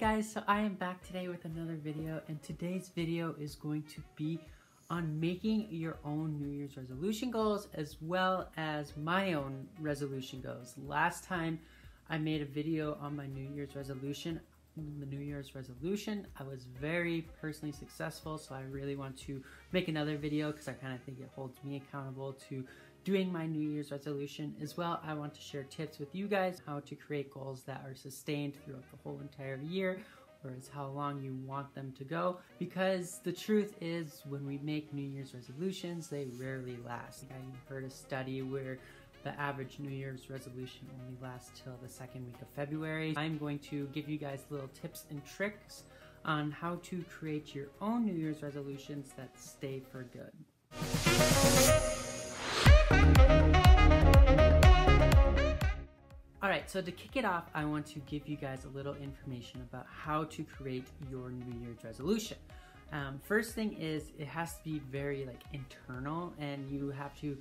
guys, so I am back today with another video, and today's video is going to be on making your own New Year's resolution goals as well as my own resolution goals. Last time I made a video on my New Year's resolution, I was very personally successful, so I really want to make another video because I kind of think it holds me accountable to doing my New Year's resolution. As well, I want to share tips with you guys how to create goals that are sustained throughout the whole entire year, or as how long you want them to go, because the truth is when we make New Year's resolutions, they rarely last. I heard a study where the average New Year's resolution only lasts till the second week of February. I'm going to give you guys little tips and tricks on how to create your own New Year's resolutions that stay for good. Alright, so to kick it off, I want to give you guys a little information about how to create your New Year's resolution. First thing is, it has to be very internal, and you have to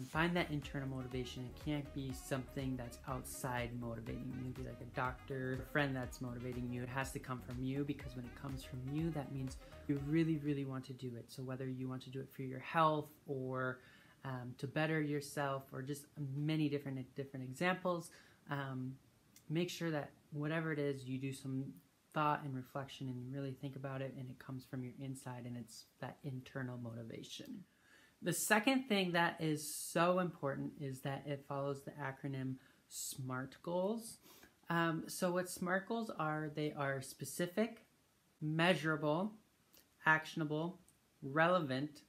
find that internal motivation. It can't be something that's outside motivating you. Maybe like a doctor, a friend that's motivating you. It has to come from you, because when it comes from you, that means you really, really want to do it. So whether you want to do it for your health or to better yourself, or just many different examples, make sure that whatever it is, you do some thought and reflection and you really think about it, and it comes from your inside, and it's that internal motivation. The second thing that is so important is that it follows the acronym SMART goals. So what SMART goals are, they are specific, measurable, actionable, relevant,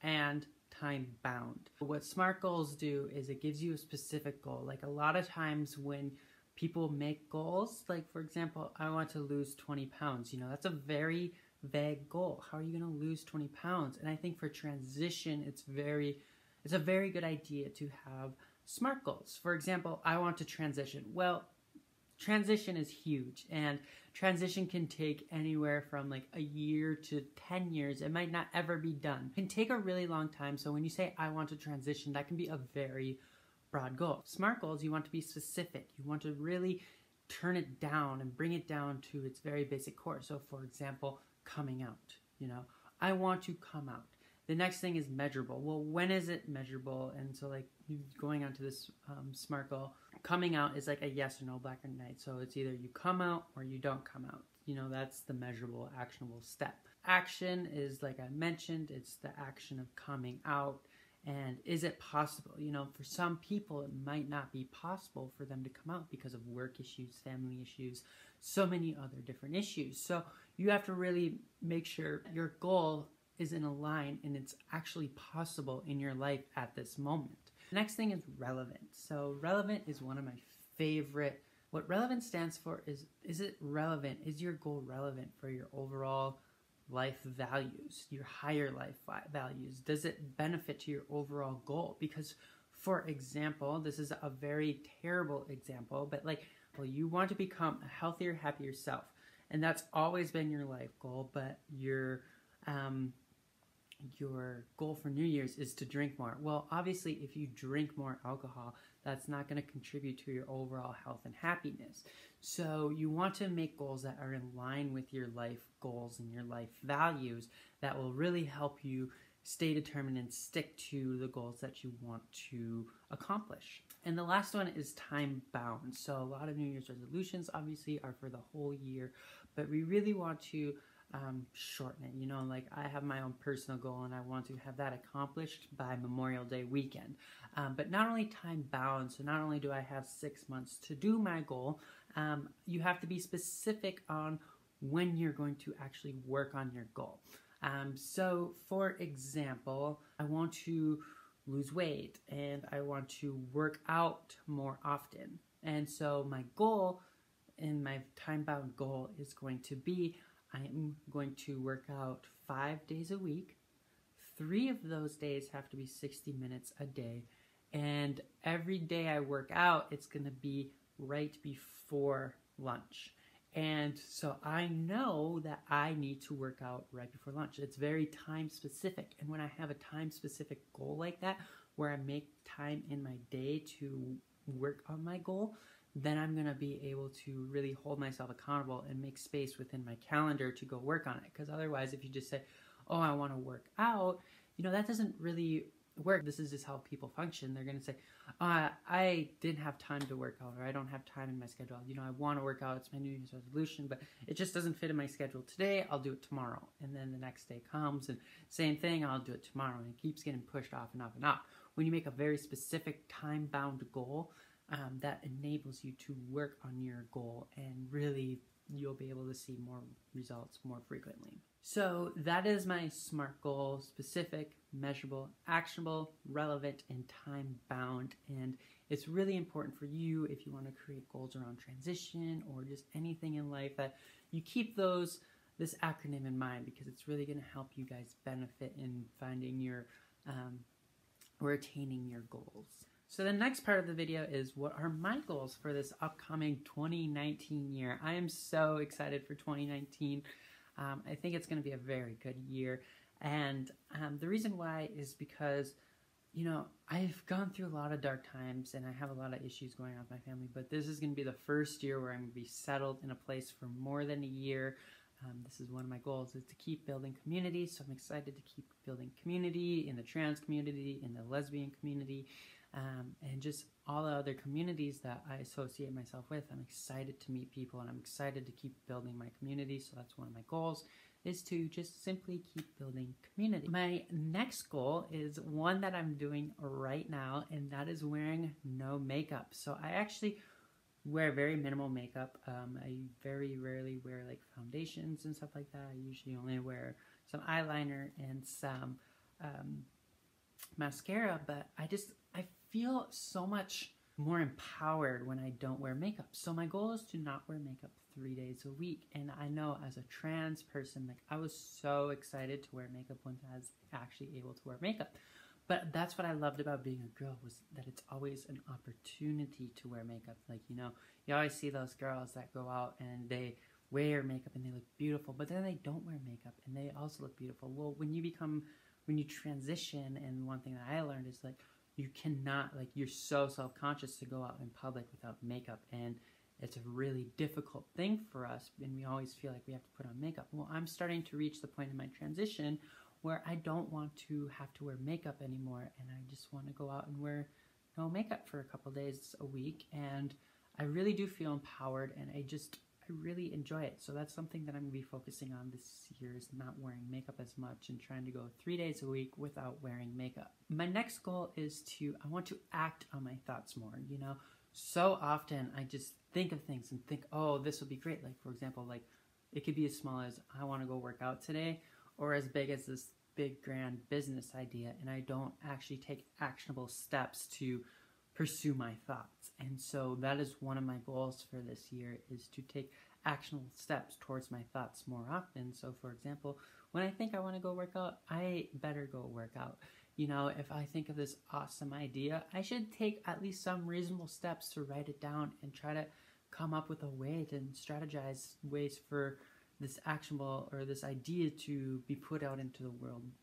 and time-bound. What SMART goals do is it gives you a specific goal. Like a lot of times when people make goals, like for example, I want to lose 20 pounds, that's a very vague goal. How are you going to lose 20 pounds? And I think for transition, it's a very good idea to have SMART goals. For example, I want to transition. Well, transition is huge, and transition can take anywhere from like a year to 10 years. It might not ever be done. It can take a really long time. So when you say I want to transition, that can be a very broad goal. SMART goals, you want to be specific. You want to really turn it down and bring it down to its very basic core. So for example, coming out, I want to come out. The next thing is measurable. Well, when is it measurable? And so going on to this SMART goal, coming out is like a yes or no, black or white. So it's either you come out or you don't come out. That's the measurable, actionable step. Action is, like I mentioned, it's the action of coming out. And is it possible? For some people, it might not be possible for them to come out because of work issues, family issues, so many other different issues. So you have to really make sure your goal is in a line and it's actually possible in your life at this moment. Next thing is relevant. So relevant is one of my favorite. What relevant stands for is it relevant? Is your goal relevant for your overall life values, your higher life values? Does it benefit to your overall goal? Because, for example, this is a very terrible example, but you want to become a healthier, happier self, and that's always been your life goal, but your goal for New Year's is to drink more. Well, obviously, if you drink more alcohol, that's not going to contribute to your overall health and happiness. So you want to make goals that are in line with your life goals and your life values that will really help you stay determined and stick to the goals that you want to accomplish. And the last one is time bound. So a lot of New Year's resolutions obviously are for the whole year, but we really want to shorten it. I have my own personal goal and I want to have that accomplished by Memorial Day weekend. But not only time bound, so not only do I have 6 months to do my goal, you have to be specific on when you're going to actually work on your goal. So for example, I want to lose weight and I want to work out more often. And so my goal and my time-bound goal is going to be, I am going to work out 5 days a week. 3 of those days have to be 60 minutes a day. And every day I work out, it's going to be right before lunch. And so I know that I need to work out right before lunch. It's very time specific. And when I have a time specific goal like that, where I make time in my day to work on my goal, then I'm going to be able to really hold myself accountable and make space within my calendar to go work on it. Because otherwise, if you just say, oh, I want to work out, that doesn't really work. This is just how people function. They're going to say, I didn't have time to work out, or I don't have time in my schedule. I want to work out. It's my New Year's resolution, but it just doesn't fit in my schedule today. I'll do it tomorrow. And then the next day comes and same thing, I'll do it tomorrow. And it keeps getting pushed off and off and off. When you make a very specific time-bound goal, that enables you to work on your goal, and really you'll be able to see more results more frequently. So that is my SMART goal: specific, measurable, actionable, relevant, and time-bound. And it's really important for you, if you want to create goals around transition or just anything in life, that you keep this acronym in mind, because it's really going to help you guys benefit in finding your or attaining your goals. So the next part of the video is, what are my goals for this upcoming 2019 year? I am so excited for 2019. I think it's going to be a very good year. And the reason why is because, I've gone through a lot of dark times and I have a lot of issues going on with my family, but this is going to be the first year where I'm going to be settled in a place for more than a year. This is one of my goals, is to keep building community. So I'm excited to keep building community in the trans community, in the lesbian community, and just all the other communities that I associate myself with. I'm excited to meet people, and I'm excited to keep building my community. So that's one of my goals, is to just simply keep building community. My next goal is one that I'm doing right now, and that is wearing no makeup. So I actually wear very minimal makeup. I very rarely wear like foundations and stuff like that. I usually only wear some eyeliner and some mascara, but I feel so much more empowered when I don't wear makeup. So my goal is to not wear makeup 3 days a week. And I know, as a trans person, like, I was so excited to wear makeup once I was actually able to wear makeup. But that's what I loved about being a girl, was that it's always an opportunity to wear makeup. Like, you always see those girls that go out and they wear makeup and they look beautiful, but then they don't wear makeup and they also look beautiful. Well, when you transition, and one thing that I learned is, like, you cannot, like, you're so self-conscious to go out in public without makeup, and it's a really difficult thing for us, and we always feel like we have to put on makeup. Well, I'm starting to reach the point in my transition where I don't want to have to wear makeup anymore, and I just want to go out and wear no makeup for a couple days a week, and I really do feel empowered, and I really enjoy it. So that's something that I'm going to be focusing on this year, is not wearing makeup as much and trying to go 3 days a week without wearing makeup. My next goal is I want to act on my thoughts more. So often I just think of things and think, oh, this would be great. Like, for example, like, it could be as small as, I want to go work out today, or as big as this big grand business idea, and I don't actually take actionable steps to pursue my thoughts. And so that is one of my goals for this year, is to take actionable steps towards my thoughts more often. So, for example, when I think I want to go work out, I better go work out. If I think of this awesome idea, I should take at least some reasonable steps to write it down and try to come up with a way to strategize ways for this actionable, or this idea, to be put out into the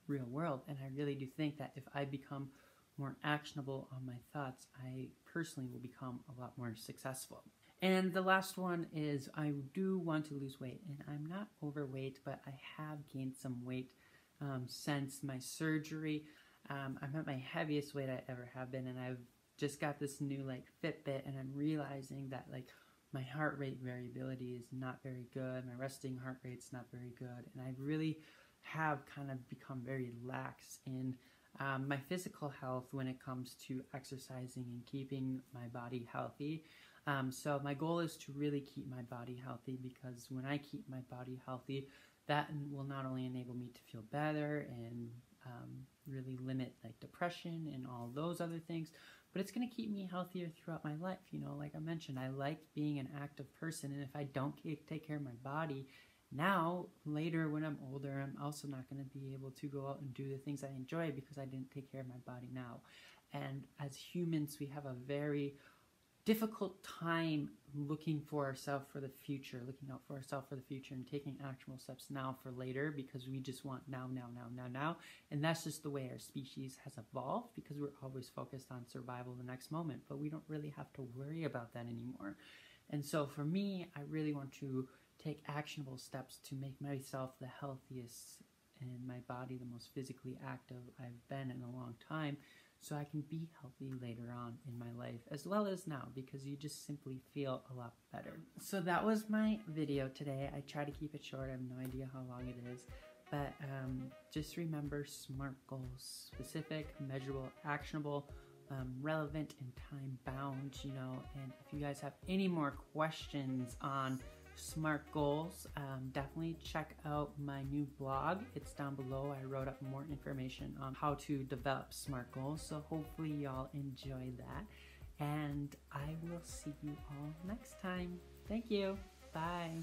real world. And I really do think that if I become more actionable on my thoughts, I personally will become a lot more successful. And the last one is, I do want to lose weight, and I'm not overweight, but I have gained some weight since my surgery. I'm at my heaviest weight I ever have been, and I've just got this new Fitbit, and I'm realizing that my heart rate variability is not very good. My resting heart rate's not very good, and I really have kind of become very lax in my physical health when it comes to exercising and keeping my body healthy. So my goal is to really keep my body healthy, because when I keep my body healthy, that will not only enable me to feel better and really limit depression and all those other things, but it's going to keep me healthier throughout my life. Like I mentioned, I like being an active person, and if I don't take care of my body, now, later when I'm older, I'm also not going to be able to go out and do the things I enjoy, because I didn't take care of my body now. And as humans, we have a very difficult time looking for ourselves for the future, looking out for ourselves for the future and taking actionable steps now for later, because we just want now. And that's just the way our species has evolved, because we're always focused on survival the next moment, but we don't really have to worry about that anymore. And so for me, I really want to take actionable steps to make myself the healthiest and my body the most physically active I've been in a long time, so I can be healthy later on in my life as well as now, because you just simply feel a lot better. So that was my video today. I try to keep it short. I have no idea how long it is, but just remember SMART goals: specific, measurable, actionable, relevant, and time bound, you know. And if you guys have any more questions on SMART goals, definitely check out my new blog. It's down below. I wrote up more information on how to develop SMART goals, so hopefully y'all enjoy that, and I will see you all next time. Thank you. Bye.